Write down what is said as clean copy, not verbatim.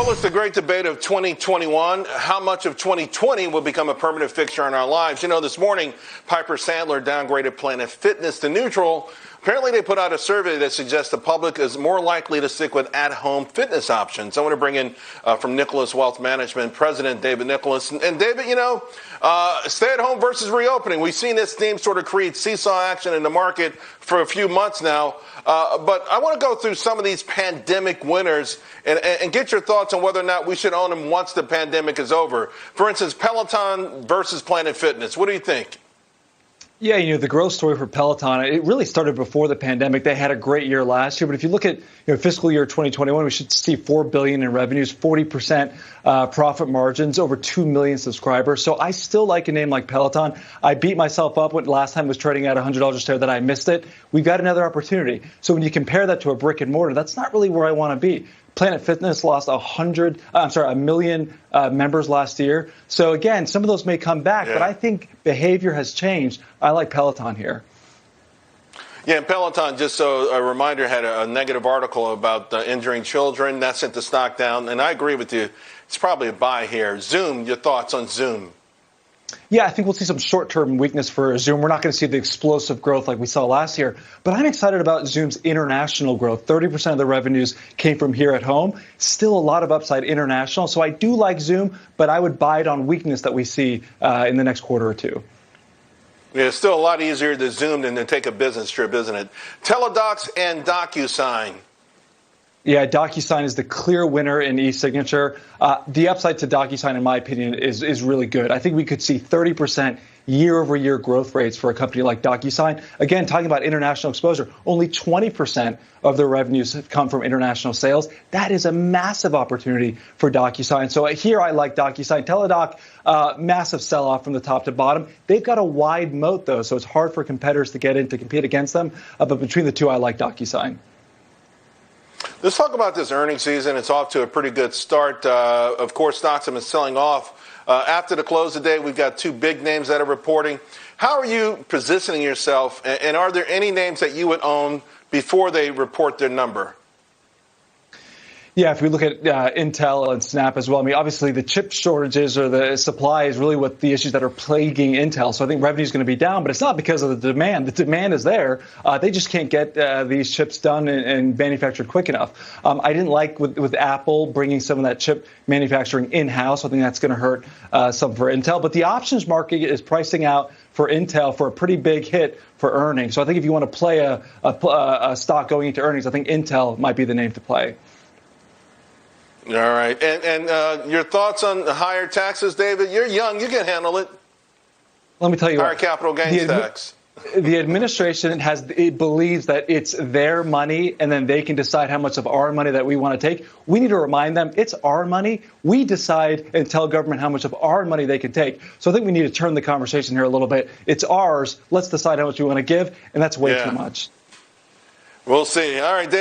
Well, it's the great debate of 2021. How much of 2020 will become a permanent fixture in our lives? You know, this morning, Piper Sandler downgraded Planet Fitness to neutral. Apparently, they put out a survey that suggests the public is more likely to stick with at-home fitness options. I want to bring in from Nicholas Wealth Management, President David Nicholas. And David, you know, stay-at-home versus reopening. We've seen this theme sort of create seesaw action in the market for a few months now. But I want to go through some of these pandemic winners and get your thoughts on whether or not we should own them once the pandemic is over. For instance, Peloton versus Planet Fitness. What do you think? Yeah, you know, the growth story for Peloton, it really started before the pandemic. They had a great year last year. But if you look at fiscal year 2021, we should see $4 billion in revenues, 40% profit margins, over 2 million subscribers. So I still like a name like Peloton. I beat myself up when last time was trading at $100 a share that I missed it. We've got another opportunity. So when you compare that to a brick and mortar, that's not really where I want to be. Planet Fitness lost 1 million members last year. So again, some of those may come back, but I think behavior has changed. I like Peloton here. Yeah, and Peloton, just so a reminder, had a negative article about injuring children. That sent the stock down, and I agree with you. It's probably a buy here. Zoom, your thoughts on Zoom? Yeah, I think we'll see some short-term weakness for Zoom. We're not going to see the explosive growth like we saw last year. But I'm excited about Zoom's international growth. 30% of the revenues came from here at home. Still a lot of upside international. So I do like Zoom, but I would buy it on weakness that we see in the next quarter or two. Yeah, it's still a lot easier to Zoom than to take a business trip, isn't it? Teledocs and Docusign. Yeah, Docusign is the clear winner in e-signature. The upside to Docusign, in my opinion, is really good. I think we could see 30% year-over-year growth rates for a company like Docusign. Again, talking about international exposure, only 20% of their revenues have come from international sales. That is a massive opportunity for Docusign. So here I like Docusign. Teladoc, massive sell-off from the top to bottom. They've got a wide moat, though, so it's hard for competitors to get in to compete against them. But between the two, I like Docusign. Let's talk about this earnings season. It's off to a pretty good start. Of course, stocks have been selling off. After the close of the day, we've got two big names that are reporting. How are you positioning yourself, and are there any names that you would own before they report their number? Yeah, if we look at Intel and Snap as well, I mean, obviously the chip shortages or the supply is really what the issues that are plaguing Intel. So I think revenue is going to be down, but it's not because of the demand. The demand is there. They just can't get these chips done and manufactured quick enough. I didn't like with Apple bringing some of that chip manufacturing in-house. I think that's going to hurt some for Intel. But the options market is pricing out for Intel for a pretty big hit for earnings. So I think if you want to play a stock going into earnings, I think Intel might be the name to play. All right. And your thoughts on the higher taxes, David? You're young. You can handle it. Let me tell you higher capital gains tax. The administration believes that it's their money, and then they can decide how much of our money that we want to take. We need to remind them it's our money. We decide and tell government how much of our money they can take. So I think we need to turn the conversation here a little bit. It's ours. Let's decide how much we want to give, and that's way too much. We'll see. All right, David.